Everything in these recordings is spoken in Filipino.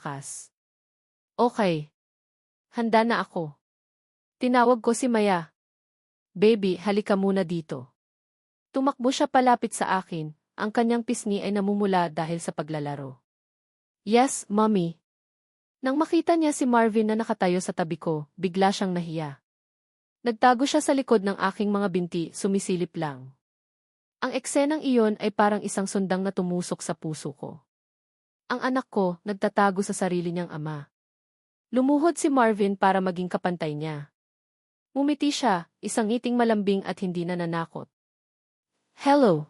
Kas. Okay. Handa na ako. Tinawag ko si Maya. Baby, halika muna dito. Tumakbo siya palapit sa akin, ang kanyang pisngi ay namumula dahil sa paglalaro. Yes, mommy. Nang makita niya si Marvin na nakatayo sa tabi ko, bigla siyang nahiya. Nagtago siya sa likod ng aking mga binti, sumisilip lang. Ang eksenang iyon ay parang isang sundang na tumusok sa puso ko. Ang anak ko, nagtatago sa sarili niyang ama. Lumuhod si Marvin para maging kapantay niya. Ngumiti siya, isang ngiting malambing at hindi nananakot. Hello.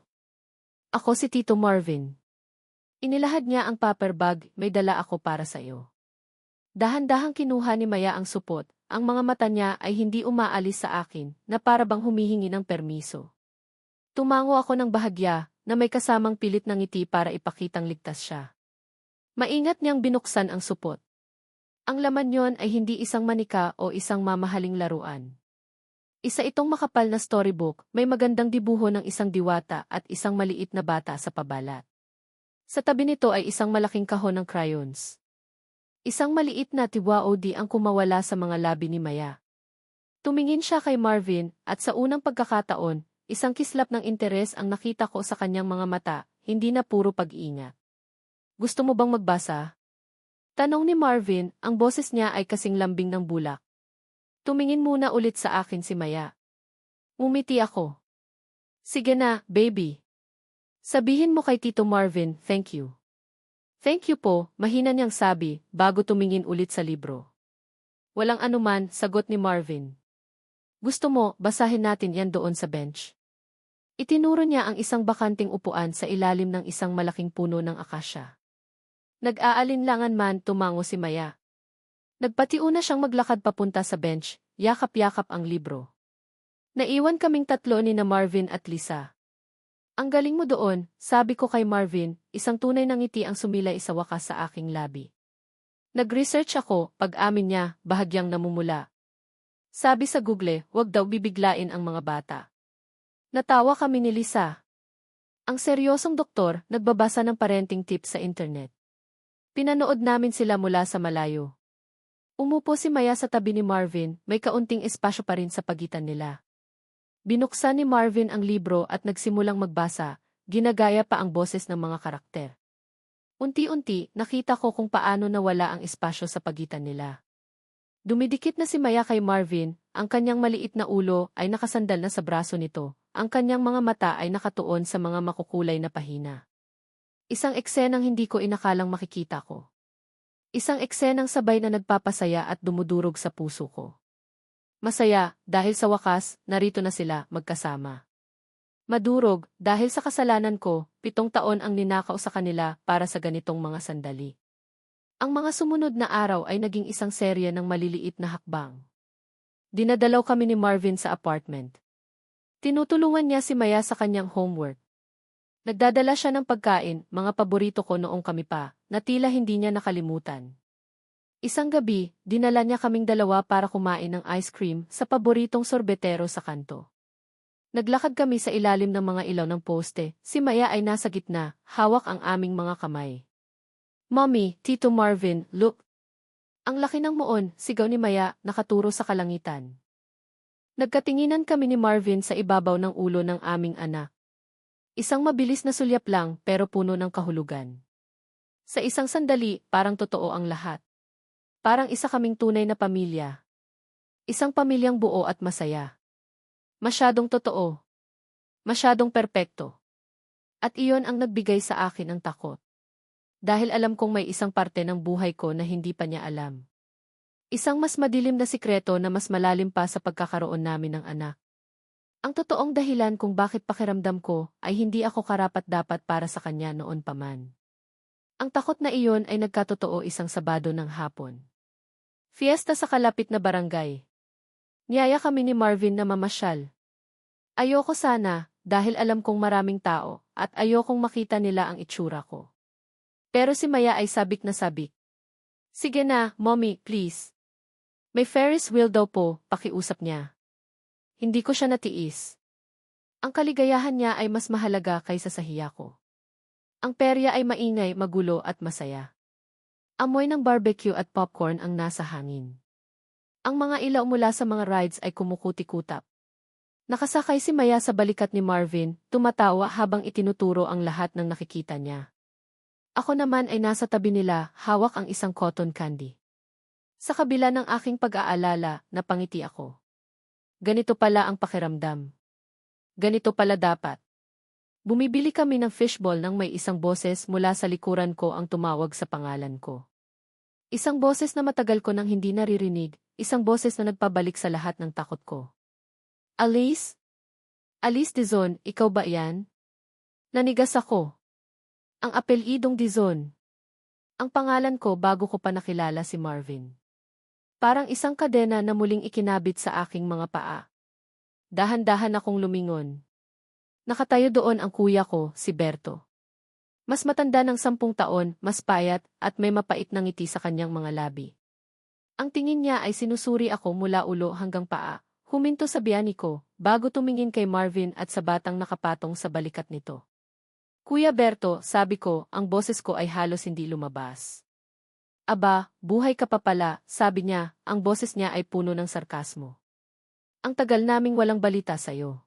Ako si Tito Marvin. Inilahad niya ang paper bag, may dala ako para sa iyo. Dahan-dahang kinuha ni Maya ang supot, ang mga mata niya ay hindi umaalis sa akin, na para bang humihingi ng permiso. Tumango ako ng bahagya, na may kasamang pilit ng ngiti para ipakitang ligtas siya. Maingat niyang binuksan ang supot. Ang laman yon ay hindi isang manika o isang mamahaling laruan. Isa itong makapal na storybook, may magandang dibuho ng isang diwata at isang maliit na bata sa pabalat. Sa tabi nito ay isang malaking kahon ng crayons. Isang maliit na tiwaod ang kumawala sa mga labi ni Maya. Tumingin siya kay Marvin at sa unang pagkakataon, isang kislap ng interes ang nakita ko sa kanyang mga mata, hindi na puro pag-iingat. Gusto mo bang magbasa? Tanong ni Marvin, ang boses niya ay kasing lambing ng bulak. Tumingin muna ulit sa akin si Maya. Umiti ako. Sige na, baby. Sabihin mo kay Tito Marvin, thank you. Thank you po, mahina niyang sabi, bago tumingin ulit sa libro. Walang anuman, sagot ni Marvin. Gusto mo, basahin natin yan doon sa bench. Itinuro niya ang isang bakanting upuan sa ilalim ng isang malaking puno ng akasya. Nag-aalinlangan man tumango si Maya. Nagpatiuna siyang maglakad papunta sa bench, yakap-yakap ang libro. Naiwan kaming tatlo ni na Marvin at Lisa. Ang galing mo doon, sabi ko kay Marvin, isang tunay na ngiti ang sumilay sa wakas sa aking labi. Nag-research ako, pag-amin niya, bahagyang namumula. Sabi sa Google, wag daw bibiglain ang mga bata. Natawa kami ni Lisa. Ang seryosong doktor, nagbabasa ng parenting tips sa internet. Pinanood namin sila mula sa malayo. Umupo si Maya sa tabi ni Marvin, may kaunting espasyo pa rin sa pagitan nila. Binuksan ni Marvin ang libro at nagsimulang magbasa, ginagaya pa ang boses ng mga karakter. Unti-unti, nakita ko kung paano nawala ang espasyo sa pagitan nila. Dumidikit na si Maya kay Marvin, ang kanyang maliit na ulo ay nakasandal na sa braso nito, ang kanyang mga mata ay nakatuon sa mga makukulay na pahina. Isang eksenang hindi ko inakalang makikita ko. Isang eksenang sabay na nagpapasaya at dumudurog sa puso ko. Masaya, dahil sa wakas, narito na sila, magkasama. Madurog, dahil sa kasalanan ko, 7 taon ang ninakaw sa kanila para sa ganitong mga sandali. Ang mga sumunod na araw ay naging isang serye ng maliliit na hakbang. Dinadalaw kami ni Marvin sa apartment. Tinutulungan niya si Maya sa kanyang homework. Nagdadala siya ng pagkain, mga paborito ko noong kami pa, na tila hindi niya nakalimutan. Isang gabi, dinala niya kaming dalawa para kumain ng ice cream sa paboritong sorbetero sa kanto. Naglakad kami sa ilalim ng mga ilaw ng poste, si Maya ay nasa gitna, hawak ang aming mga kamay. Mommy, Tito Marvin, look! Ang laki ng muon, sigaw ni Maya, nakaturo sa kalangitan. Nagkatinginan kami ni Marvin sa ibabaw ng ulo ng aming anak. Isang mabilis na sulyap lang pero puno ng kahulugan. Sa isang sandali, parang totoo ang lahat. Parang isa kaming tunay na pamilya. Isang pamilyang buo at masaya. Masyadong totoo. Masyadong perpekto. At iyon ang nagbigay sa akin ng takot. Dahil alam kong may isang parte ng buhay ko na hindi pa niya alam. Isang mas madilim na sikreto na mas malalim pa sa pagkakaroon namin ng anak. Ang totoong dahilan kung bakit pakiramdam ko ay hindi ako karapat-dapat para sa kanya noon pa man. Ang takot na iyon ay nagkatotoo isang Sabado ng hapon. Fiesta sa kalapit na barangay. Niyaya kami ni Marvin na mamasyal. Ayoko sana, dahil alam kong maraming tao, at ayokong makita nila ang itsura ko. Pero si Maya ay sabik na sabik. Sige na, mommy, please. May Ferris wheel daw po, pakiusap niya. Hindi ko siya natiis. Ang kaligayahan niya ay mas mahalaga kaysa sa hiya ko. Ang perya ay maingay, magulo at masaya. Amoy ng barbecue at popcorn ang nasa hangin. Ang mga ilaw mula sa mga rides ay kumukuti-kutap. Nakasakay si Maya sa balikat ni Marvin, tumatawa habang itinuturo ang lahat ng nakikita niya. Ako naman ay nasa tabi nila, hawak ang isang cotton candy. Sa kabila ng aking pag-aalala, napangiti ako. Ganito pala ang pakiramdam. Ganito pala dapat. Bumibili kami ng fishball nang may isang boses mula sa likuran ko ang tumawag sa pangalan ko. Isang boses na matagal ko nang hindi naririnig, isang boses na nagpabalik sa lahat ng takot ko. Alice? Alice Dizon, ikaw ba yan? Nanigas ako. Ang apelidong Dizon. Ang pangalan ko bago ko pa nakilala si Marvin. Parang isang kadena na muling ikinabit sa aking mga paa. Dahan-dahan akong lumingon. Nakatayo doon ang kuya ko, si Berto. Mas matanda ng 10 taon, mas payat, at may mapait na ngiti sa kanyang mga labi. Ang tingin niya ay sinusuri ako mula ulo hanggang paa, huminto sa biyani ko, bago tumingin kay Marvin at sa batang nakapatong sa balikat nito. Kuya Berto, sabi ko, ang boses ko ay halos hindi lumabas. Aba, buhay ka pa pala, sabi niya, ang boses niya ay puno ng sarkasmo. Ang tagal naming walang balita sa'yo.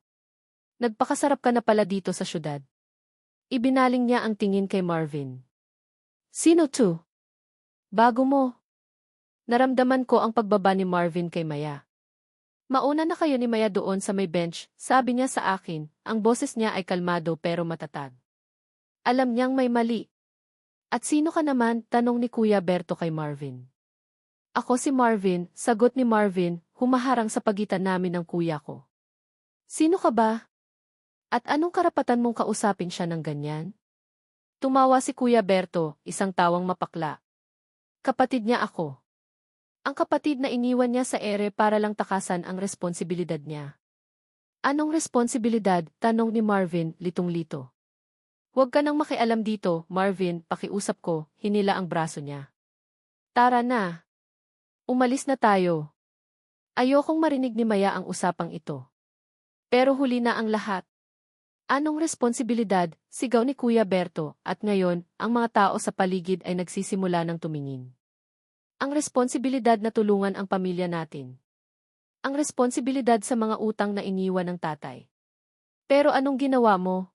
Nagpakasarap ka na pala dito sa syudad. Ibinaling niya ang tingin kay Marvin. Sino to? Bago mo. Naramdaman ko ang pagbaba ni Marvin kay Maya. Mauna na kayo ni Maya doon sa may bench, sabi niya sa akin, ang boses niya ay kalmado pero matatag. Alam niyang may mali. At sino ka naman, tanong ni Kuya Berto kay Marvin. Ako si Marvin, sagot ni Marvin, humaharang sa pagitan namin ng kuya ko. Sino ka ba? At anong karapatan mong kausapin siya ng ganyan? Tumawa si Kuya Berto, isang tawang mapakla. Kapatid niya ako. Ang kapatid na iniwan niya sa ere para lang takasan ang responsibilidad niya. Anong responsibilidad? Tanong ni Marvin, litong-lito. Huwag ka nang makialam dito, Marvin, pakiusap ko, hinila ang braso niya. Tara na. Umalis na tayo. Ayokong marinig ni Maya ang usapang ito. Pero huli na ang lahat. Anong responsibilidad, sigaw ni Kuya Berto, at ngayon, ang mga tao sa paligid ay nagsisimula ng tumingin. Ang responsibilidad na tulungan ang pamilya natin. Ang responsibilidad sa mga utang na iniwan ng tatay. Pero anong ginawa mo?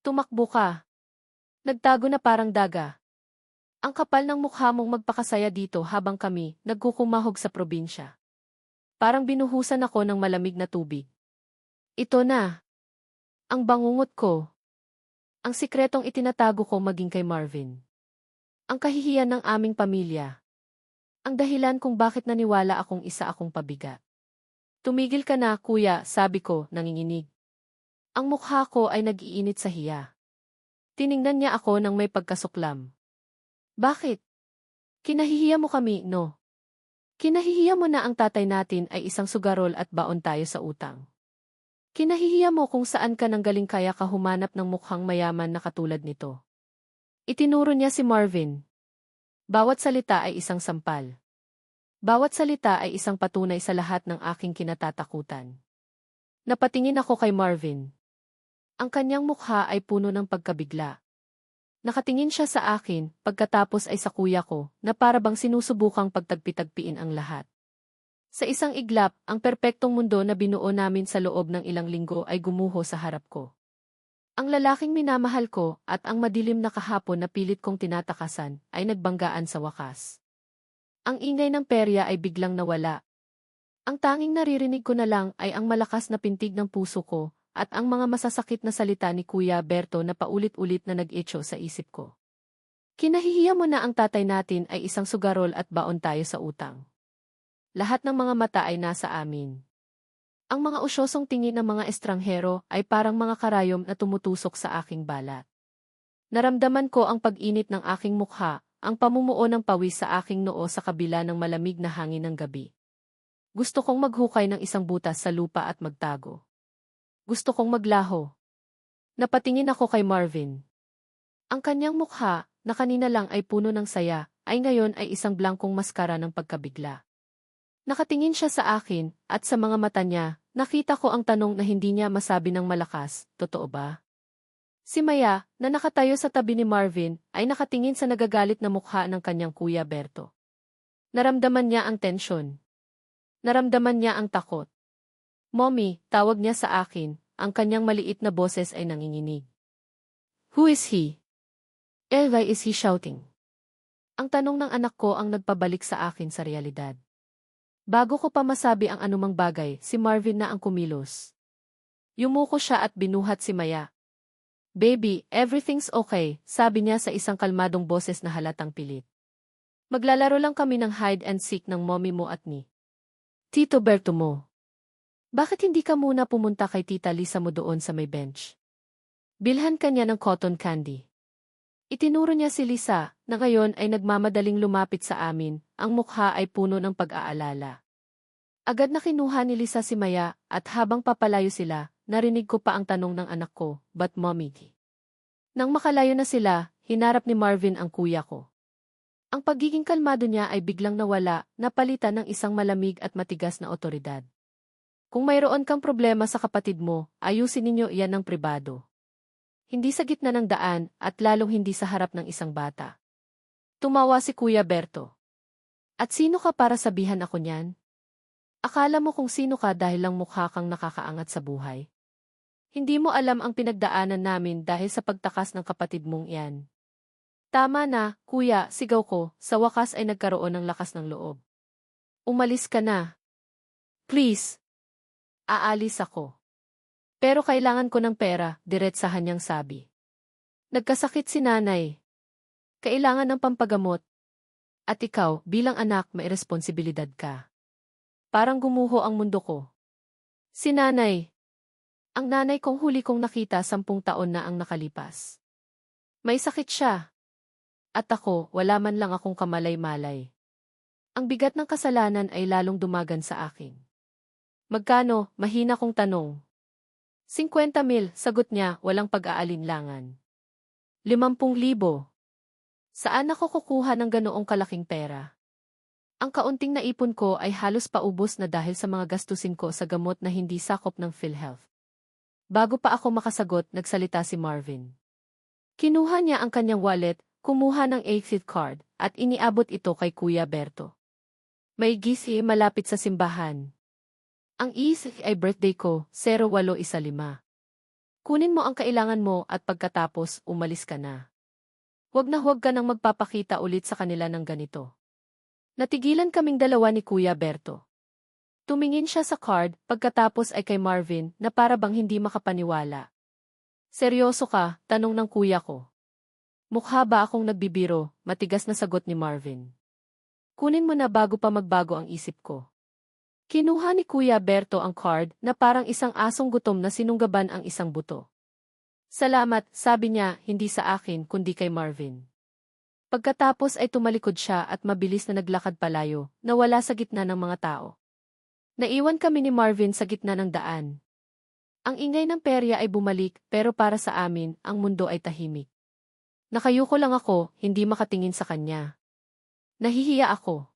Tumakbo ka. Nagtago na parang daga. Ang kapal ng mukha mong magpakasaya dito habang kami nagkukumahog sa probinsya. Parang binuhusan ako ng malamig na tubig. Ito na. Ang bangungot ko. Ang sikretong itinatago ko maging kay Marvin. Ang kahihiyan ng aming pamilya. Ang dahilan kung bakit naniwala akong isa akong pabigat. Tumigil ka na, kuya, sabi ko, nanginginig. Ang mukha ko ay nag-iinit sa hiya. Tiningnan niya ako nang may pagkasuklam. Bakit? Kinahihiya mo kami, no? Kinahihiya mo na ang tatay natin ay isang sugarol at baon tayo sa utang. Kinahihiya mo kung saan ka nanggaling kaya ka humanap ng mukhang mayaman na katulad nito. Itinuro niya si Marvin. Bawat salita ay isang sampal. Bawat salita ay isang patunay sa lahat ng aking kinatatakutan. Napatingin ako kay Marvin. Ang kanyang mukha ay puno ng pagkabigla. Nakatingin siya sa akin, pagkatapos ay sa kuya ko, na para bang sinusubukang pagtagpi-tagpiin ang lahat. Sa isang iglap, ang perpektong mundo na binuo namin sa loob ng ilang linggo ay gumuho sa harap ko. Ang lalaking minamahal ko at ang madilim na kahapon na pilit kong tinatakasan ay nagbanggaan sa wakas. Ang ingay ng perya ay biglang nawala. Ang tanging naririnig ko na lang ay ang malakas na pintig ng puso ko at ang mga masasakit na salita ni Kuya Berto na paulit-ulit na nag-echo sa isip ko. Kinahihiya mo na ang tatay natin ay isang sugarol at baon tayo sa utang. Lahat ng mga mata ay nasa amin. Ang mga usyosong tingin ng mga estranghero ay parang mga karayom na tumutusok sa aking balat. Naramdaman ko ang pag-init ng aking mukha, ang pamumuo ng pawis sa aking noo sa kabila ng malamig na hangin ng gabi. Gusto kong maghukay ng isang butas sa lupa at magtago. Gusto kong maglaho. Napatingin ako kay Marvin. Ang kanyang mukha, na kanina lang ay puno ng saya, ay ngayon ay isang blankong maskara ng pagkabigla. Nakatingin siya sa akin, at sa mga mata niya, nakita ko ang tanong na hindi niya masabi ng malakas, totoo ba? Si Maya, na nakatayo sa tabi ni Marvin, ay nakatingin sa nagagalit na mukha ng kanyang kuya Berto. Naramdaman niya ang tensyon. Naramdaman niya ang takot. Mommy, tawag niya sa akin, ang kanyang maliit na boses ay nanginginig. Who is he? Why is he shouting? Ang tanong ng anak ko ang nagpabalik sa akin sa realidad. Bago ko pa masabi ang anumang bagay, si Marvin na ang kumilos. Yumuko siya at binuhat si Maya. Baby, everything's okay, sabi niya sa isang kalmadong boses na halatang pilit. Maglalaro lang kami ng hide and seek ng mommy mo at ni Tito Berto mo. Bakit hindi ka muna pumunta kay Tita Lisa mo doon sa may bench? Bilhan ka niya ng cotton candy. Itinuro niya si Lisa, na ngayon ay nagmamadaling lumapit sa amin, ang mukha ay puno ng pag-aalala. Agad na kinuha ni Lisa si Maya, at habang papalayo sila, narinig ko pa ang tanong ng anak ko, but mommy? Nang makalayo na sila, hinarap ni Marvin ang kuya ko. Ang pagiging kalmado niya ay biglang nawala, napalitan ng isang malamig at matigas na otoridad. Kung mayroon kang problema sa kapatid mo, ayusin ninyo iyan ng pribado. Hindi sa gitna ng daan, at lalong hindi sa harap ng isang bata. Tumawa si Kuya Berto. At sino ka para sabihan ako niyan? Akala mo kung sino ka dahil lang mukha kang nakakaangat sa buhay? Hindi mo alam ang pinagdaanan namin dahil sa pagtakas ng kapatid mong iyan. Tama na, kuya, sigaw ko, sa wakas ay nagkaroon ng lakas ng loob. Umalis ka na. Please. Aalis ako. Pero kailangan ko ng pera, diretsahan niyang sabi. Nagkasakit si nanay. Kailangan ng pampagamot. At ikaw, bilang anak, may responsibilidad ka. Parang gumuho ang mundo ko. Si nanay. Ang nanay kong huli kong nakita 10 taon na ang nakalipas. May sakit siya. At ako, wala man lang akong kamalay-malay. Ang bigat ng kasalanan ay lalong dumagan sa akin. Magkano, mahina kong tanong. 50,000, sagot niya, walang pag-aalinlangan. 50,000. Saan ako kukuha ng ganoong kalaking pera? Ang kaunting naipon ko ay halos paubos na dahil sa mga gastusin ko sa gamot na hindi sakop ng PhilHealth. Bago pa ako makasagot, nagsalita si Marvin. Kinuha niya ang kanyang wallet, kumuha ng exit card, at iniabot ito kay Kuya Berto. May gisi malapit sa simbahan. Ang isip ay birthday ko, 0815. Kunin mo ang kailangan mo at pagkatapos, umalis ka na. Huwag ka nang magpapakita ulit sa kanila ng ganito. Natigilan kaming dalawa ni Kuya Berto. Tumingin siya sa card, pagkatapos ay kay Marvin, na para bang hindi makapaniwala. Seryoso ka? Tanong ng kuya ko. Mukha ba akong nagbibiro? Matigas na sagot ni Marvin. Kunin mo na bago pa magbago ang isip ko. Kinuha ni Kuya Berto ang card na parang isang asong gutom na sinunggaban ang isang buto. Salamat, sabi niya, hindi sa akin kundi kay Marvin. Pagkatapos ay tumalikod siya at mabilis na naglakad palayo, na wala sa gitna ng mga tao. Naiwan kami ni Marvin sa gitna ng daan. Ang ingay ng perya ay bumalik, pero para sa amin, ang mundo ay tahimik. Nakayuko lang ako, hindi makatingin sa kanya. Nahihiya ako.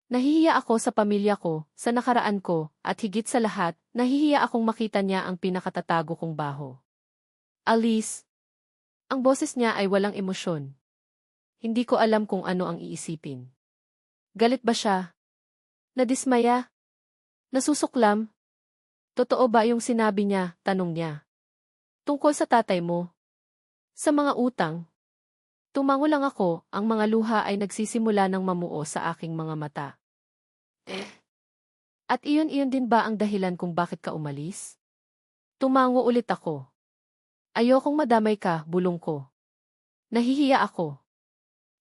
Nahihiya ako sa pamilya ko, sa nakaraan ko, at higit sa lahat, nahihiya akong makita niya ang pinakatatago kong baho. Alice. Ang boses niya ay walang emosyon. Hindi ko alam kung ano ang iisipin. Galit ba siya? Nadismaya? Nasusuklam? Totoo ba yung sinabi niya, tanong niya. Tungkol sa tatay mo? Sa mga utang? Tumango lang ako, ang mga luha ay nagsisimula ng mamuo sa aking mga mata. At iyon din ba ang dahilan kung bakit ka umalis? Tumango ulit ako. Ayokong madamay ka, bulong ko. Nahihiya ako.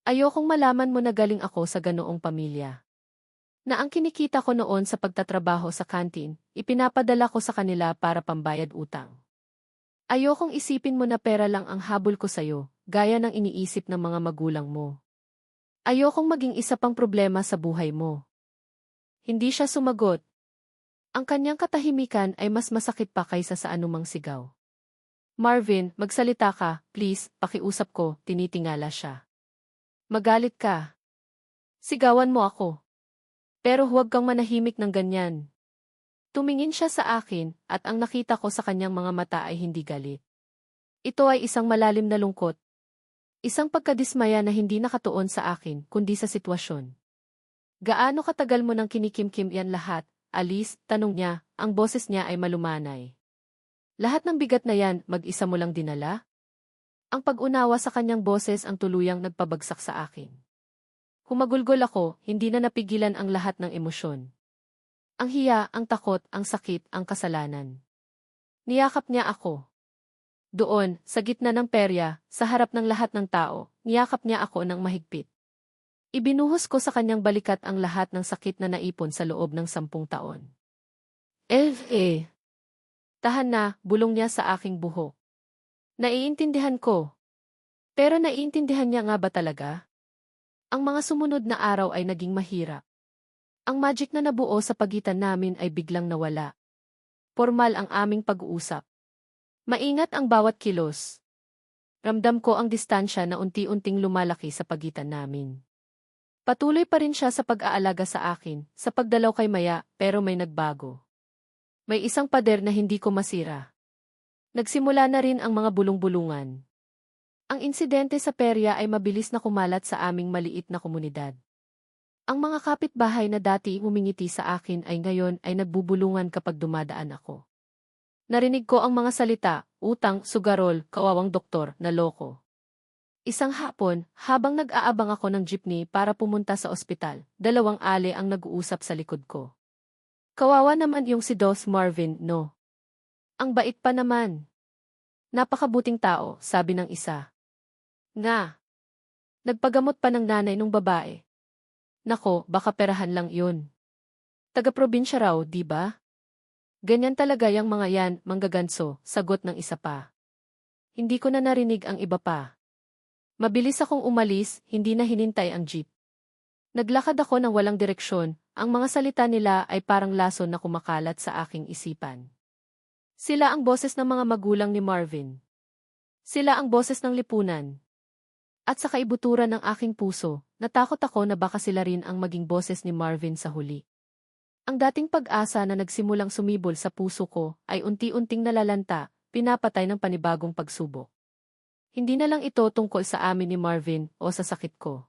Ayokong malaman mo na galing ako sa ganoong pamilya. Na ang kinikita ko noon sa pagtatrabaho sa kantin, ipinapadala ko sa kanila para pambayad utang. Ayokong isipin mo na pera lang ang habol ko sa'yo, gaya ng iniisip ng mga magulang mo. Ayokong maging isa pang problema sa buhay mo. Hindi siya sumagot. Ang kanyang katahimikan ay mas masakit pa kaysa sa anumang sigaw. Marvin, magsalita ka, please, pakiusap ko, tinitingala siya. Magalit ka. Sigawan mo ako. Pero huwag kang manahimik ng ganyan. Tumingin siya sa akin, at ang nakita ko sa kanyang mga mata ay hindi galit. Ito ay isang malalim na lungkot. Isang pagkadismaya na hindi nakatuon sa akin, kundi sa sitwasyon. Gaano katagal mo nang kinikimkim yan lahat, Alice? Tanong niya, ang boses niya ay malumanay. Lahat ng bigat na yan, mag-isa mo lang dinala? Ang pag-unawa sa kanyang boses ang tuluyang nagpabagsak sa akin. Humagulgol ako, hindi na napigilan ang lahat ng emosyon. Ang hiya, ang takot, ang sakit, ang kasalanan. Niyakap niya ako. Doon, sa gitna ng perya, sa harap ng lahat ng tao, niyakap niya ako ng mahigpit. Ibinuhos ko sa kanyang balikat ang lahat ng sakit na naipon sa loob ng 10 taon. Tahan na, bulong niya sa aking buhok. Naiintindihan ko. Pero naiintindihan niya nga ba talaga? Ang mga sumunod na araw ay naging mahirap. Ang magic na nabuo sa pagitan namin ay biglang nawala. Formal ang aming pag-uusap. Maingat ang bawat kilos. Ramdam ko ang distansya na unti-unting lumalaki sa pagitan namin. Patuloy pa rin siya sa pag-aalaga sa akin, sa pagdalaw kay Maya, pero may nagbago. May isang pader na hindi ko masira. Nagsimula na rin ang mga bulong-bulungan. Ang insidente sa perya ay mabilis na kumalat sa aming maliit na komunidad. Ang mga kapitbahay na dati humingiti sa akin ay ngayon ay nagbubulungan kapag dumadaan ako. Narinig ko ang mga salita, utang, sugarol, kawawang doktor, naloko. Isang hapon, habang nag-aabang ako ng jeepney para pumunta sa ospital, 2 ale ang nag-uusap sa likod ko. Kawawa naman yung si Dos Marvin, no? Ang bait pa naman. Napakabuting tao, sabi ng isa. Nga. Nagpagamot pa ng nanay nung babae. Nako, baka perahan lang yun. Taga-probinsya raw, di ba? Ganyan talaga yung mga yan, manggaganso, sagot ng isa pa. Hindi ko na narinig ang iba pa. Mabilis akong umalis, hindi na hinintay ang jeep. Naglakad ako ng walang direksyon, ang mga salita nila ay parang lason na kumakalat sa aking isipan. Sila ang boses ng mga magulang ni Marvin. Sila ang boses ng lipunan. At sa kaibuturan ng aking puso, natakot ako na baka sila rin ang maging boses ni Marvin sa huli. Ang dating pag-asa na nagsimulang sumibol sa puso ko ay unti-unting nalalanta, pinapatay ng panibagong pagsubok. Hindi na lang ito tungkol sa amin ni Marvin o sa sakit ko.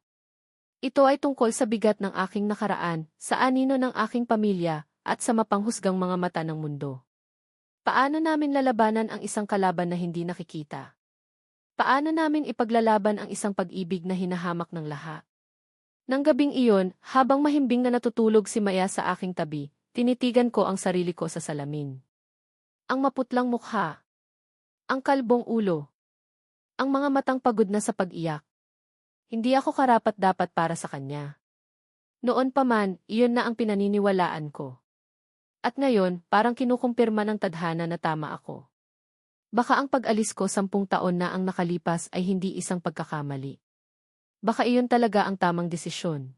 Ito ay tungkol sa bigat ng aking nakaraan, sa anino ng aking pamilya, at sa mapanghusgang mga mata ng mundo. Paano namin lalabanan ang isang kalaban na hindi nakikita? Paano namin ipaglalaban ang isang pag-ibig na hinahamak ng lahat? Nang gabing iyon, habang mahimbing na natutulog si Maya sa aking tabi, tinitigan ko ang sarili ko sa salamin. Ang maputlang mukha. Ang kalbong ulo. Ang mga matang pagod na sa pag-iyak. Hindi ako karapat-dapat para sa kanya. Noon pa man, iyon na ang pinaniniwalaan ko. At ngayon, parang kinukumpirma ng tadhana na tama ako. Baka ang pag-alis ko 10 taon na ang nakalipas ay hindi isang pagkakamali. Baka iyon talaga ang tamang desisyon.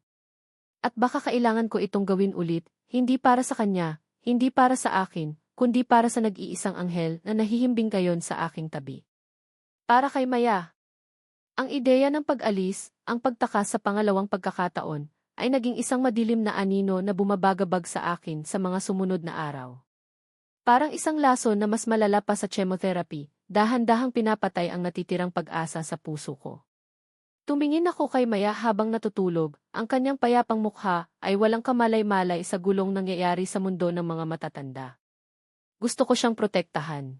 At baka kailangan ko itong gawin ulit, hindi para sa kanya, hindi para sa akin, kundi para sa nag-iisang anghel na nahihimbing ngayon sa aking tabi. Para kay Maya. Ang ideya ng pag-alis, ang pagtakas sa pangalawang pagkakataon, ay naging isang madilim na anino na bumabagabag sa akin sa mga sumunod na araw. Parang isang lason na mas malala pa sa chemotherapy, dahan-dahang pinapatay ang natitirang pag-asa sa puso ko. Tumingin ako kay Maya habang natutulog, ang kanyang payapang mukha ay walang kamalay-malay sa gulong nangyayari sa mundo ng mga matatanda. Gusto ko siyang protektahan.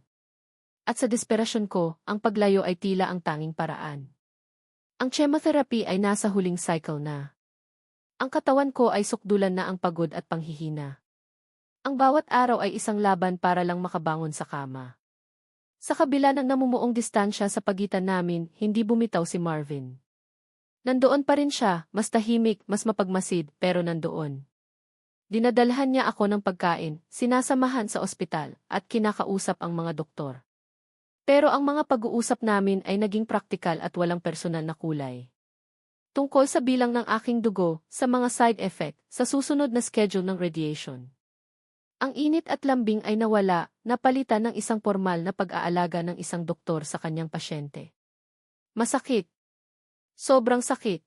At sa desperasyon ko, ang paglayo ay tila ang tanging paraan. Ang chemotherapy ay nasa huling cycle na. Ang katawan ko ay sukdulan na ang pagod at panghihina. Ang bawat araw ay isang laban para lang makabangon sa kama. Sa kabila ng namumuong distansya sa pagitan namin, hindi bumitaw si Marvin. Nandoon pa rin siya, mas tahimik, mas mapagmasid, pero nandoon. Dinadalhan niya ako ng pagkain, sinasamahan sa ospital, at kinakausap ang mga doktor. Pero ang mga pag-uusap namin ay naging praktikal at walang personal na kulay. Tungkol sa bilang ng aking dugo, sa mga side effect, sa susunod na schedule ng radiation. Ang init at lambing ay nawala, napalitan ng isang formal na pag-aalaga ng isang doktor sa kanyang pasyente. Masakit. Sobrang sakit.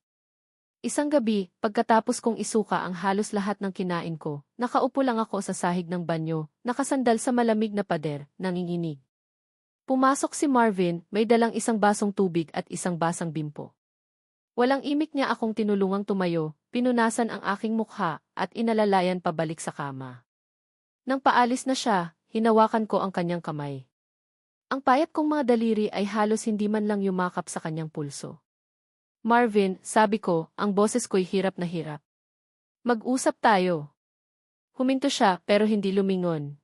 Isang gabi, pagkatapos kong isuka ang halos lahat ng kinain ko, nakaupo lang ako sa sahig ng banyo, nakasandal sa malamig na pader, nanginginig. Pumasok si Marvin, may dalang isang basong tubig at isang basang bimpo. Walang imik niya akong tinulungang tumayo, pinunasan ang aking mukha, at inalalayan pabalik sa kama. Nang paalis na siya, hinawakan ko ang kanyang kamay. Ang payat kong mga daliri ay halos hindi man lang yumakap sa kanyang pulso. Marvin, sabi ko, ang boses ko'y hirap na hirap. Mag-usap tayo. Huminto siya pero hindi lumingon.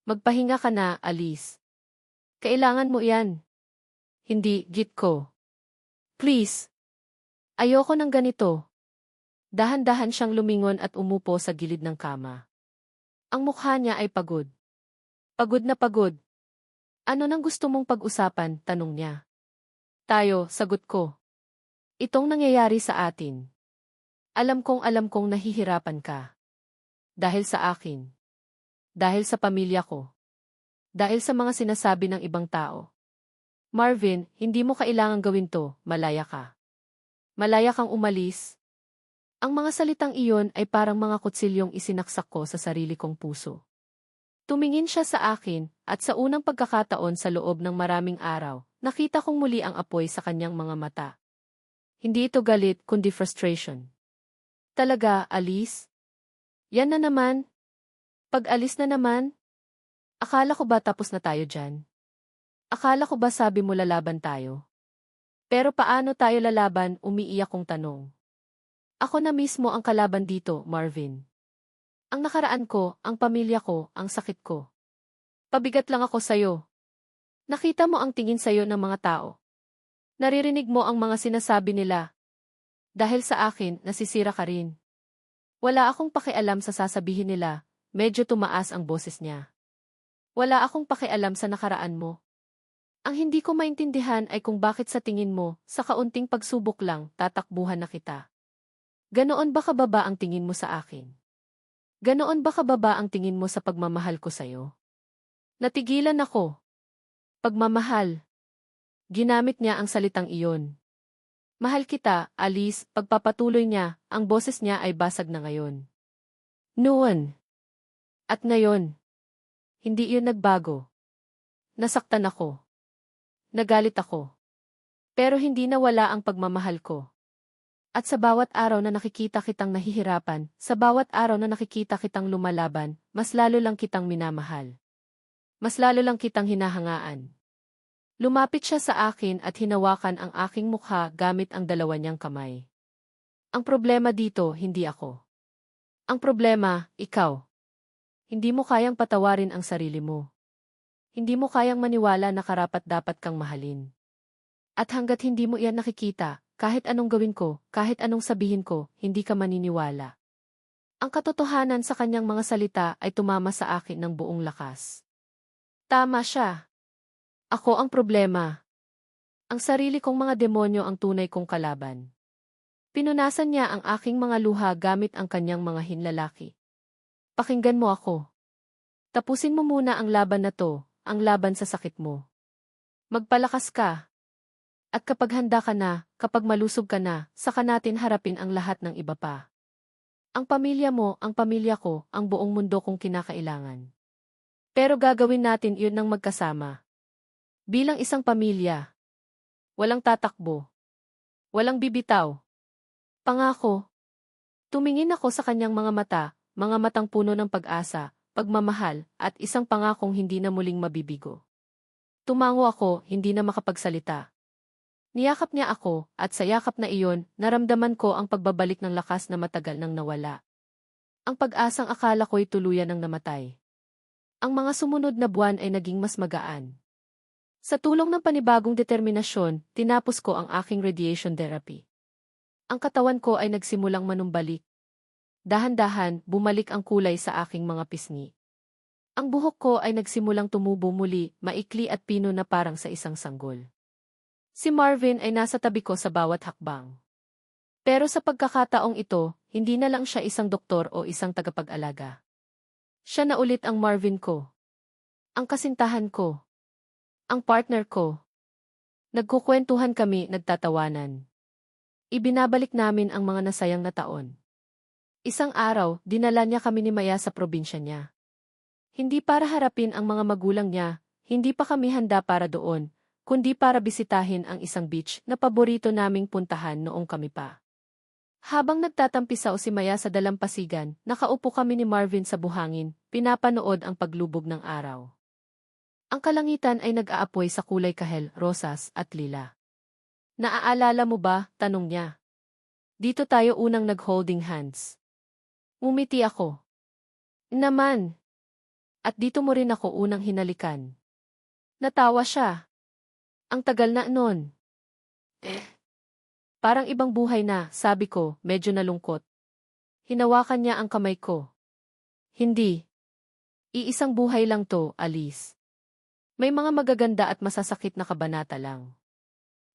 Magpahinga ka na, Alice. Kailangan mo yan. Hindi, git ko. Please. Ayoko ng ganito. Dahan-dahan siyang lumingon at umupo sa gilid ng kama. Ang mukha niya ay pagod. Pagod na pagod. Ano nang gusto mong pag-usapan, tanong niya. Tayo, sagot ko. Itong nangyayari sa atin. Alam kong nahihirapan ka. Dahil sa akin. Dahil sa pamilya ko. Dahil sa mga sinasabi ng ibang tao. Marvin, hindi mo kailangang gawin to, malaya ka. Malaya kang umalis. Ang mga salitang iyon ay parang mga kutsilyong isinaksak ko sa sarili kong puso. Tumingin siya sa akin, at sa unang pagkakataon sa loob ng maraming araw, nakita kong muli ang apoy sa kanyang mga mata. Hindi ito galit, kundi frustration. Talaga, Alice? Yan na naman? Pag-alis na naman? Akala ko ba tapos na tayo dyan? Akala ko ba sabi mo lalaban tayo? Pero paano tayo lalaban, umiiyak kong tanong. Ako na mismo ang kalaban dito, Marvin. Ang nakaraan ko, ang pamilya ko, ang sakit ko. Pabigat lang ako sa'yo. Nakita mo ang tingin sa'yo ng mga tao. Naririnig mo ang mga sinasabi nila. Dahil sa akin, nasisira ka rin. Wala akong pakialam sa sasabihin nila, medyo tumaas ang boses niya. Wala akong pakialam sa nakaraan mo. Ang hindi ko maintindihan ay kung bakit sa tingin mo, sa kaunting pagsubok lang, tatakbuhan na kita. Ganoon ba kababa ang tingin mo sa akin? Ganoon ba kababa ang tingin mo sa pagmamahal ko sa'yo? Natigilan ako. Pagmamahal. Ginamit niya ang salitang iyon. Mahal kita, Alice, pagpapatuloy niya, ang boses niya ay basag na ngayon. Noon. At ngayon. Hindi iyon nagbago. Nasaktan ako. Nagalit ako. Pero hindi nawala ang pagmamahal ko. At sa bawat araw na nakikita kitang nahihirapan, sa bawat araw na nakikita kitang lumalaban, mas lalo lang kitang minamahal. Mas lalo lang kitang hinahangaan. Lumapit siya sa akin at hinawakan ang aking mukha gamit ang dalawa niyang kamay. Ang problema dito, hindi ako. Ang problema, ikaw. Hindi mo kayang patawarin ang sarili mo. Hindi mo kayang maniwala na karapat-dapat kang mahalin. At hanggat hindi mo iyan nakikita, kahit anong gawin ko, kahit anong sabihin ko, hindi ka maniniwala. Ang katotohanan sa kanyang mga salita ay tumama sa akin ng buong lakas. Tama siya. Ako ang problema. Ang sarili kong mga demonyo ang tunay kong kalaban. Pinunasan niya ang aking mga luha gamit ang kanyang mga hinlalaki. Pakinggan mo ako. Tapusin mo muna ang laban na to, ang laban sa sakit mo. Magpalakas ka. At kapag handa ka na, kapag malusog ka na, saka natin harapin ang lahat ng iba pa. Ang pamilya mo, ang pamilya ko, ang buong mundo kong kinakailangan. Pero gagawin natin iyon ng magkasama. Bilang isang pamilya. Walang tatakbo. Walang bibitaw. Pangako. Tumingin ako sa kanyang mga matang puno ng pag-asa, pagmamahal, at isang pangakong hindi na muling mabibigo. Tumango ako, hindi na makapagsalita. Niyakap niya ako, at sa yakap na iyon, naramdaman ko ang pagbabalik ng lakas na matagal nang nawala. Ang pag-asang akala ko'y tuluyan ng namatay. Ang mga sumunod na buwan ay naging mas magaan. Sa tulong ng panibagong determinasyon, tinapos ko ang aking radiation therapy. Ang katawan ko ay nagsimulang manumbalik. Dahan-dahan, bumalik ang kulay sa aking mga pisngi. Ang buhok ko ay nagsimulang tumubo muli, maikli at pino na parang sa isang sanggol. Si Marvin ay nasa tabi ko sa bawat hakbang. Pero sa pagkakataong ito, hindi na lang siya isang doktor o isang tagapag-alaga. Siya na ulit ang Marvin ko. Ang kasintahan ko. Ang partner ko. Nagkukwentuhan kami, nagtatawanan. Ibinabalik namin ang mga nasayang na taon. Isang araw, dinala niya kami ni Maya sa probinsya niya. Hindi para harapin ang mga magulang niya, hindi pa kami handa para doon, kundi para bisitahin ang isang beach na paborito naming puntahan noong kami pa. Habang nagtatampisaw si Maya sa dalampasigan, nakaupo kami ni Marvin sa buhangin, pinapanood ang paglubog ng araw. Ang kalangitan ay nag-aapoy sa kulay kahel, rosas at lila. Naaalala mo ba? Tanong niya. Dito tayo unang nag-holding hands. Umiti ako. Naman. At dito mo rin ako unang hinalikan. Natawa siya. Ang tagal na nun. Parang ibang buhay na, sabi ko, medyo nalungkot. Hinawakan niya ang kamay ko. Hindi. Iisang buhay lang to, Alice. May mga magaganda at masasakit na kabanata lang.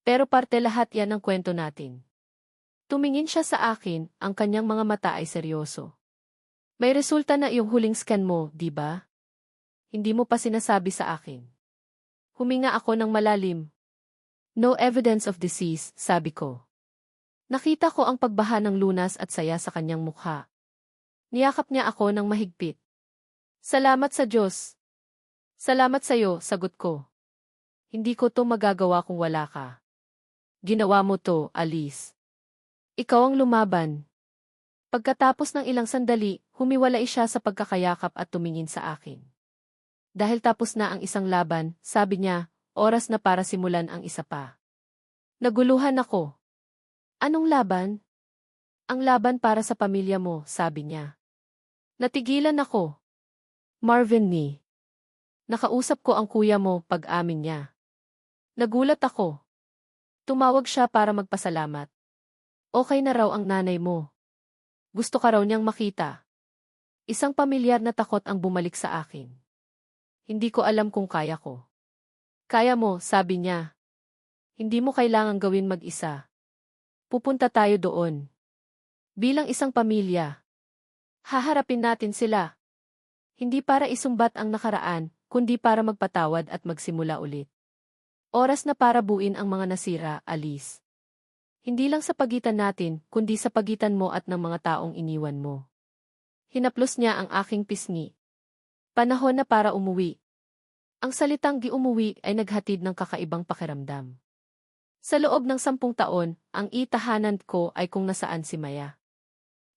Pero parte lahat yan ng kwento natin. Tumingin siya sa akin, ang kanyang mga mata ay seryoso. May resulta na iyong huling scan mo, di ba? Hindi mo pa sinasabi sa akin. Huminga ako ng malalim. No evidence of disease, sabi ko. Nakita ko ang pagbaha ng lunas at saya sa kanyang mukha. Niyakap niya ako ng mahigpit. Salamat sa Diyos. Salamat sa'yo, sagot ko. Hindi ko to magagawa kung wala ka. Ginawa mo to, Alice. Ikaw ang lumaban. Pagkatapos ng ilang sandali, humiwalay siya sa pagkakayakap at tumingin sa akin. Dahil tapos na ang isang laban, sabi niya, oras na para simulan ang isa pa. Naguluhan ako. Anong laban? Ang laban para sa pamilya mo, sabi niya. Natigilan ako. Marvin ni. Nakausap ko ang kuya mo pag-amin niya. Nagulat ako. Tumawag siya para magpasalamat. Okay na raw ang nanay mo. Gusto ka raw niyang makita. Isang pamilyar na takot ang bumalik sa akin. Hindi ko alam kung kaya ko. Kaya mo, sabi niya. Hindi mo kailangang gawin mag-isa. Pupunta tayo doon. Bilang isang pamilya. Haharapin natin sila. Hindi para isumbat ang nakaraan, kundi para magpatawad at magsimula ulit. Oras na para buuin ang mga nasira, Alice. Hindi lang sa pagitan natin, kundi sa pagitan mo at ng mga taong iniwan mo. Hinaplos niya ang aking pisngi. Panahon na para umuwi. Ang salitang gi-umuwi ay naghatid ng kakaibang pakiramdam. Sa loob ng 10 taon, ang itahanan ko ay kung nasaan si Maya.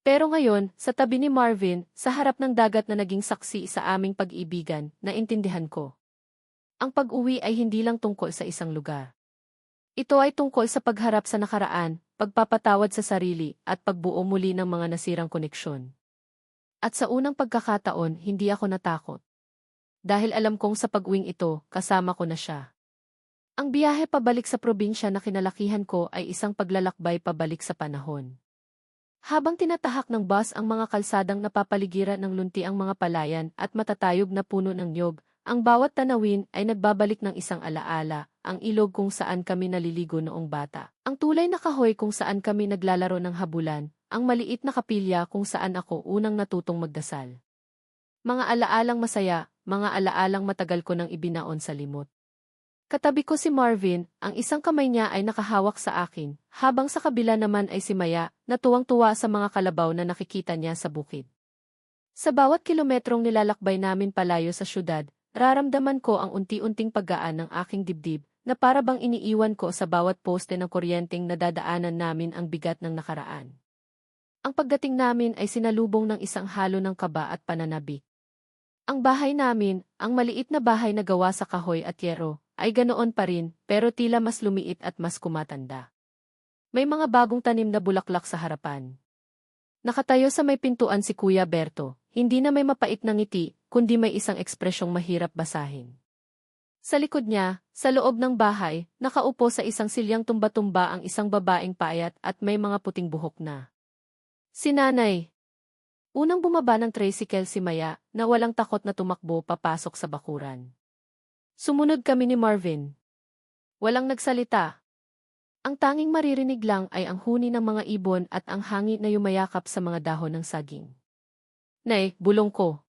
Pero ngayon, sa tabi ni Marvin, sa harap ng dagat na naging saksi sa aming pag-ibigan, naintindihan ko. Ang pag-uwi ay hindi lang tungkol sa isang lugar. Ito ay tungkol sa pagharap sa nakaraan, pagpapatawad sa sarili, at pagbuo muli ng mga nasirang koneksyon. At sa unang pagkakataon, hindi ako natakot. Dahil alam kong sa pag-uwing ito, kasama ko na siya. Ang biyahe pabalik sa probinsya na kinalakihan ko ay isang paglalakbay pabalik sa panahon. Habang tinatahak ng bus ang mga kalsadang napapaligiran ng lunti ang mga palayan at matatayog na puno ng niyog, ang bawat tanawin ay nagbabalik ng isang alaala, ang ilog kung saan kami naliligo noong bata, ang tulay na kahoy kung saan kami naglalaro ng habulan, ang maliit na kapilya kung saan ako unang natutong magdasal. Mga alaalang masaya, mga alaalang matagal ko nang ibinaon sa limot. Katabi ko si Marvin, ang isang kamay niya ay nakahawak sa akin, habang sa kabila naman ay si Maya, na tuwang-tuwa sa mga kalabaw na nakikita niya sa bukid. Sa bawat kilometrong nilalakbay namin palayo sa syudad, raramdaman ko ang unti-unting paggaan ng aking dibdib, na para bang iniiwan ko sa bawat poste ng kuryenteng nadadaanan namin ang bigat ng nakaraan. Ang pagdating namin ay sinalubong ng isang halo ng kaba at pananabik. Ang bahay namin, ang maliit na bahay na gawa sa kahoy at yero, ay ganoon pa rin, pero tila mas lumiit at mas kumatanda. May mga bagong tanim na bulaklak sa harapan. Nakatayo sa may pintuan si Kuya Berto, hindi na may mapait na ngiti, kundi may isang ekspresyong mahirap basahin. Sa likod niya, sa loob ng bahay, nakaupo sa isang silyang tumba-tumba ang isang babaeng payat at may mga puting buhok na. Si Nanay. Unang bumaba ng tricycle si Maya, na walang takot na tumakbo papasok sa bakuran. Sumunod kami ni Marvin. Walang nagsalita. Ang tanging maririnig lang ay ang huni ng mga ibon at ang hangin na yumayakap sa mga dahon ng saging. Nay, bulong ko.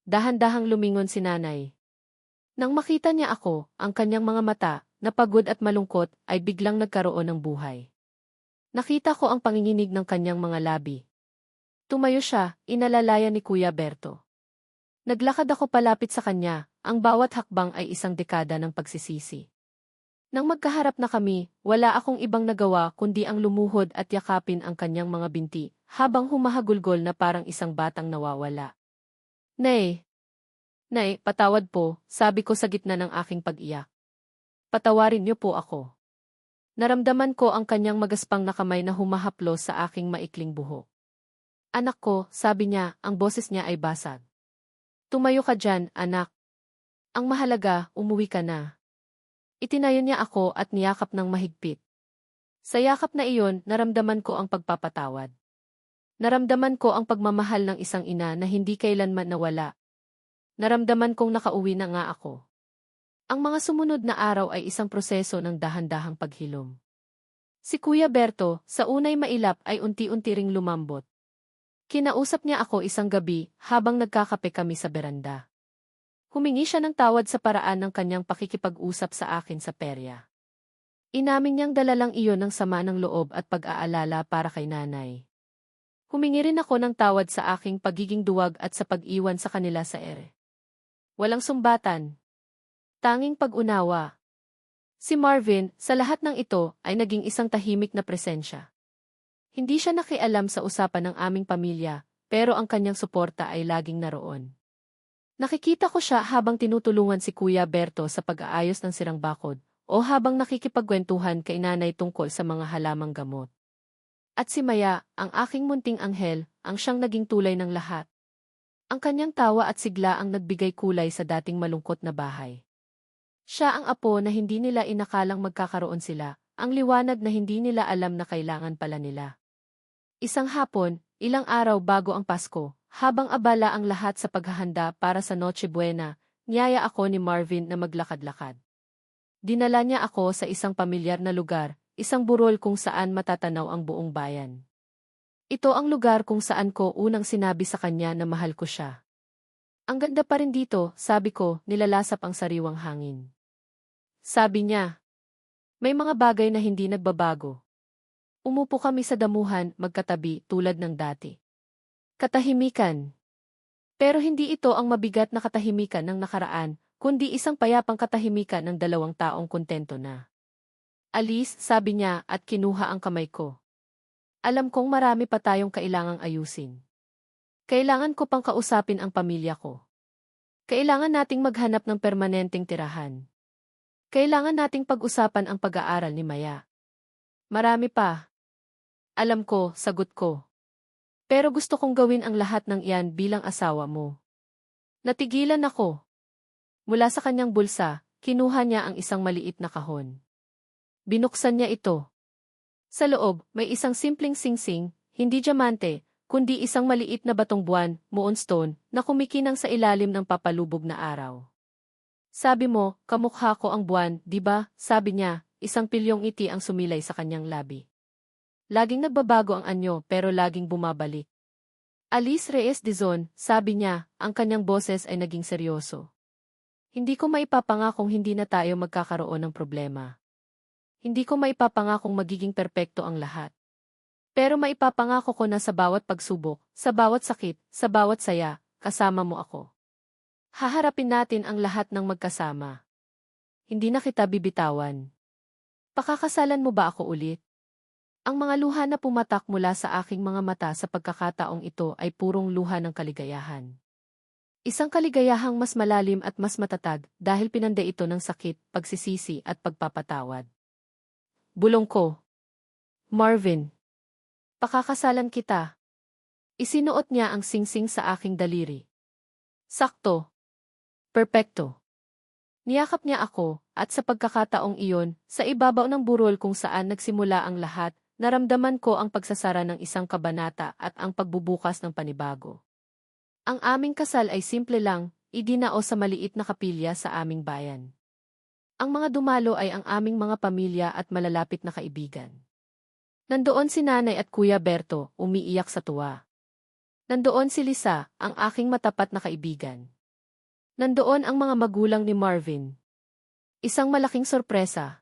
Dahan-dahang lumingon si Nanay. Nang makita niya ako, ang kanyang mga mata, na pagod at malungkot, ay biglang nagkaroon ng buhay. Nakita ko ang panginginig ng kanyang mga labi. Tumayo siya, inalalayan ni Kuya Berto. Naglakad ako palapit sa kanya, ang bawat hakbang ay isang dekada ng pagsisisi. Nang magkaharap na kami, wala akong ibang nagawa kundi ang lumuhod at yakapin ang kanyang mga binti, habang humahagulgol na parang isang batang nawawala. Nay! Nay, patawad po, sabi ko sa gitna ng aking pag-iyak. Patawarin niyo po ako. Naramdaman ko ang kanyang magaspang na kamay na humahaplos sa aking maikling buhok. Anak ko, sabi niya, ang boses niya ay basag. Tumayo ka dyan, anak. Ang mahalaga, umuwi ka na. Itinayo niya ako at niyakap ng mahigpit. Sa yakap na iyon, naramdaman ko ang pagpapatawad. Naramdaman ko ang pagmamahal ng isang ina na hindi kailanman nawala. Naramdaman kong nakauwi na nga ako. Ang mga sumunod na araw ay isang proseso ng dahan-dahang paghilom. Si Kuya Berto, sa unay mailap ay unti-unti ring lumambot. Kinausap niya ako isang gabi habang nagkakape kami sa beranda. Humingi siya ng tawad sa paraan ng kanyang pakikipag-usap sa akin sa perya. Inamin niyang dala lang iyon ng sama ng loob at pag-aalala para kay nanay. Humingi rin ako ng tawad sa aking pagiging duwag at sa pag-iwan sa kanila sa ere. Walang sumbatan. Tanging pag-unawa. Si Marvin, sa lahat ng ito, ay naging isang tahimik na presensya. Hindi siya nakialam sa usapan ng aming pamilya, pero ang kanyang suporta ay laging naroon. Nakikita ko siya habang tinutulungan si Kuya Berto sa pag-aayos ng sirang bakod, o habang nakikipagkwentuhan kay nanay tungkol sa mga halamang gamot. At si Maya, ang aking munting anghel, ang siyang naging tulay ng lahat. Ang kanyang tawa at sigla ang nagbigay kulay sa dating malungkot na bahay. Siya ang apo na hindi nila inakalang magkakaroon sila, ang liwanag na hindi nila alam na kailangan pala nila. Isang hapon, ilang araw bago ang Pasko, habang abala ang lahat sa paghahanda para sa Noche Buena, niyaya ako ni Marvin na maglakad-lakad. Dinala niya ako sa isang pamilyar na lugar, isang burol kung saan matatanaw ang buong bayan. Ito ang lugar kung saan ko unang sinabi sa kanya na mahal ko siya. Ang ganda pa rin dito, sabi ko, nilalasap ang sariwang hangin. Sabi niya, may mga bagay na hindi nagbabago. Umupo kami sa damuhan, magkatabi, tulad ng dati. Katahimikan. Pero hindi ito ang mabigat na katahimikan ng nakaraan, kundi isang payapang katahimikan ng dalawang taong kontento na. Alis, sabi niya at kinuha ang kamay ko. Alam kong marami pa tayong kailangang ayusin. Kailangan ko pang kausapin ang pamilya ko. Kailangan nating maghanap ng permanenteng tirahan. Kailangan nating pag-usapan ang pag-aaral ni Maya. Marami pa. Alam ko, sagot ko. Pero gusto kong gawin ang lahat ng iyan bilang asawa mo. Natigilan ako. Mula sa kanyang bulsa, kinuha niya ang isang maliit na kahon. Binuksan niya ito. Sa loob, may isang simpleng singsing, hindi diamante, kundi isang maliit na batong buwan, moonstone, na kumikinang sa ilalim ng papalubog na araw. Sabi mo, kamukha ko ang buwan, di ba? Sabi niya, isang pilyong ngiti ang sumilay sa kanyang labi. Laging nagbabago ang anyo pero laging bumabalik. Alice Reyes Dizon, sabi niya, ang kanyang boses ay naging seryoso. Hindi ko maipapangakong hindi na tayo magkakaroon ng problema. Hindi ko maipapangakong magiging perpekto ang lahat. Pero maipapangako ko na sa bawat pagsubok, sa bawat sakit, sa bawat saya, kasama mo ako. Haharapin natin ang lahat ng magkasama. Hindi na kita bibitawan. Pakakasalan mo ba ako ulit? Ang mga luha na pumatak mula sa aking mga mata sa pagkakataong ito ay purong luha ng kaligayahan. Isang kaligayahang mas malalim at mas matatag dahil pinanda ito ng sakit, pagsisisi at pagpapatawad. Bulong ko. Marvin. Pakakasalan kita. Isinuot niya ang singsing sa aking daliri. Sakto. Perpekto. Niyakap niya ako, at sa pagkakataong iyon, sa ibabaw ng burol kung saan nagsimula ang lahat, naramdaman ko ang pagsasara ng isang kabanata at ang pagbubukas ng panibago. Ang aming kasal ay simple lang, idinao sa maliit na kapilya sa aming bayan. Ang mga dumalo ay ang aming mga pamilya at malalapit na kaibigan. Nandoon si Nanay at Kuya Berto, umiiyak sa tuwa. Nandoon si Lisa, ang aking matapat na kaibigan. Nandoon ang mga magulang ni Marvin. Isang malaking sorpresa.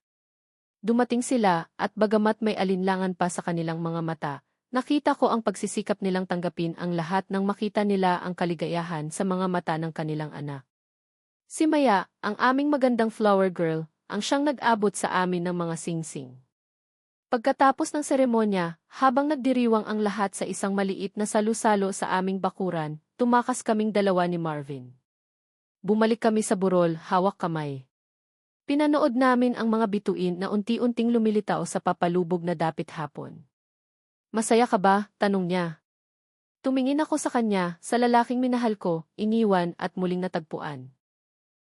Dumating sila at bagamat may alinlangan pa sa kanilang mga mata, Nakita ko ang pagsisikap nilang tanggapin ang lahat nang makita nila ang kaligayahan sa mga mata ng kanilang anak. Si Maya, ang aming magandang flower girl, ang siyang nag-abot sa amin ng mga singsing. Pagkatapos ng seremonya, habang nagdiriwang ang lahat sa isang maliit na salu-salo sa aming bakuran, tumakas kaming dalawa ni Marvin. Bumalik kami sa burol, hawak kamay. Pinanood namin ang mga bituin na unti-unting lumilitaw sa papalubog na dapit hapon. Masaya ka ba? Tanong niya. Tumingin ako sa kanya, sa lalaking minahal ko, iniwan at muling natagpuan.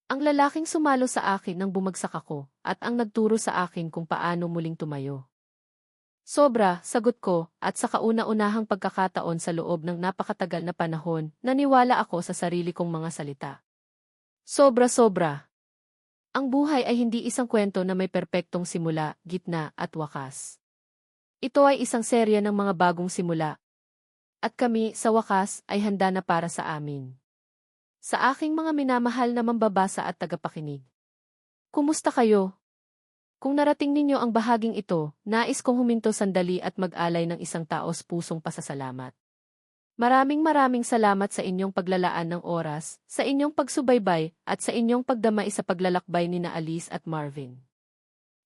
Ang lalaking sumalo sa akin nang bumagsak ako, at ang nagturo sa akin kung paano muling tumayo. Sobra, sagot ko, at sa kauna-unahang pagkakataon sa loob ng napakatagal na panahon, naniwala ako sa sarili kong mga salita. Sobra-sobra. Ang buhay ay hindi isang kwento na may perpektong simula, gitna, at wakas. Ito ay isang serya ng mga bagong simula. At kami, sa wakas, ay handa na para sa amin. Sa aking mga minamahal na mambabasa at tagapakinig. Kumusta kayo? Kung narating ninyo ang bahaging ito, nais kong huminto sandali at mag-alay ng isang taos pusong pasasalamat. Maraming salamat sa inyong paglalaan ng oras, sa inyong pagsubaybay, at sa inyong pagdamay sa paglalakbay ni Alice at Marvin.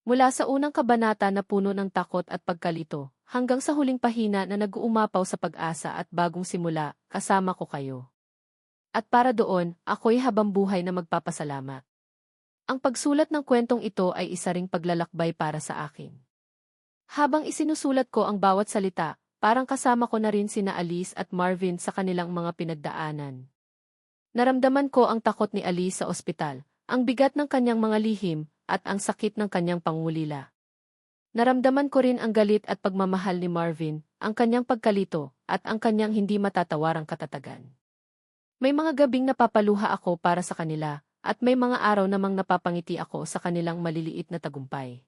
Mula sa unang kabanata na puno ng takot at pagkalito, hanggang sa huling pahina na nag-uumapaw sa pag-asa at bagong simula, kasama ko kayo. At para doon, ako'y habang buhay na magpapasalamat. Ang pagsulat ng kwentong ito ay isa ring paglalakbay para sa akin. Habang isinusulat ko ang bawat salita, parang kasama ko na rin sina Alice at Marvin sa kanilang mga pinagdaanan. Naramdaman ko ang takot ni Alice sa ospital, ang bigat ng kanyang mga lihim, at ang sakit ng kanyang pangulila. Naramdaman ko rin ang galit at pagmamahal ni Marvin, ang kanyang pagkalito, at ang kanyang hindi matatawarang katatagan. May mga gabing napapaluha ako para sa kanila, at may mga araw namang napapangiti ako sa kanilang maliliit na tagumpay.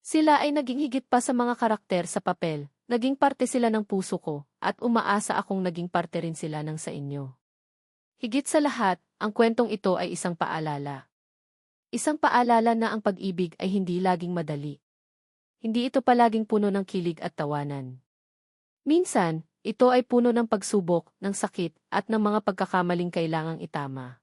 Sila ay naging higit pa sa mga karakter sa papel, naging parte sila ng puso ko, at umaasa akong naging parte rin sila ng sa inyo. Higit sa lahat, ang kwentong ito ay isang paalala. Isang paalala na ang pag-ibig ay hindi laging madali. Hindi ito palaging puno ng kilig at tawanan. Minsan, ito ay puno ng pagsubok, ng sakit, at ng mga pagkakamaling kailangang itama.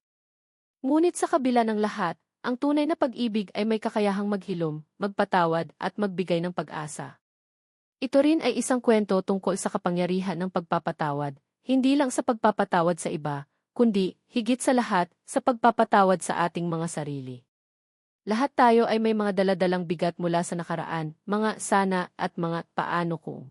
Ngunit sa kabila ng lahat, ang tunay na pag-ibig ay may kakayahang maghilom, magpatawad, at magbigay ng pag-asa. Ito rin ay isang kwento tungkol sa kapangyarihan ng pagpapatawad, hindi lang sa pagpapatawad sa iba, kundi, higit sa lahat, sa pagpapatawad sa ating mga sarili. Lahat tayo ay may mga daladalang bigat mula sa nakaraan, mga sana at mga paano kung.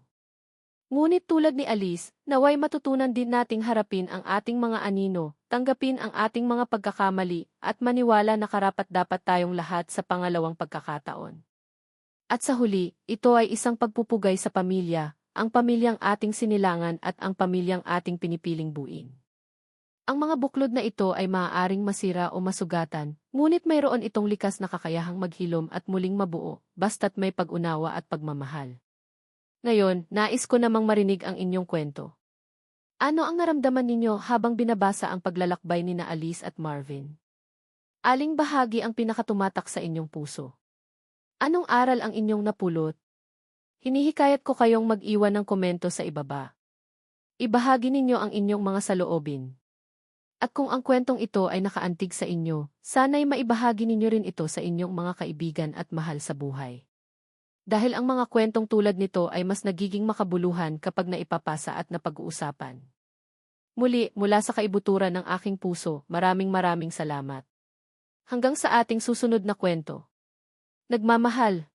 Ngunit tulad ni Alice, naway matutunan din nating harapin ang ating mga anino, tanggapin ang ating mga pagkakamali, at maniwala na karapat-dapat tayong lahat sa pangalawang pagkakataon. At sa huli, ito ay isang pagpupugay sa pamilya, ang pamilyang ating sinilangan at ang pamilyang ating pinipiling buuin. Ang mga buklod na ito ay maaaring masira o masugatan, ngunit mayroon itong likas na kakayahang maghilom at muling mabuo, basta't may pag-unawa at pagmamahal. Ngayon, nais ko namang marinig ang inyong kwento. Ano ang naramdaman ninyo habang binabasa ang paglalakbay ni Alice at Marvin? Aling bahagi ang pinakatumatak sa inyong puso? Anong aral ang inyong napulot? Hinihikayat ko kayong mag-iwan ng komento sa ibaba. Ibahagi ninyo ang inyong mga saloobin. At kung ang kwentong ito ay nakaantig sa inyo, sana'y maibahagi ninyo rin ito sa inyong mga kaibigan at mahal sa buhay. Dahil ang mga kwentong tulad nito ay mas nagiging makabuluhan kapag naipapasa at napag-uusapan. Muli, mula sa kaibuturan ng aking puso, maraming salamat. Hanggang sa ating susunod na kwento. Nagmamahal.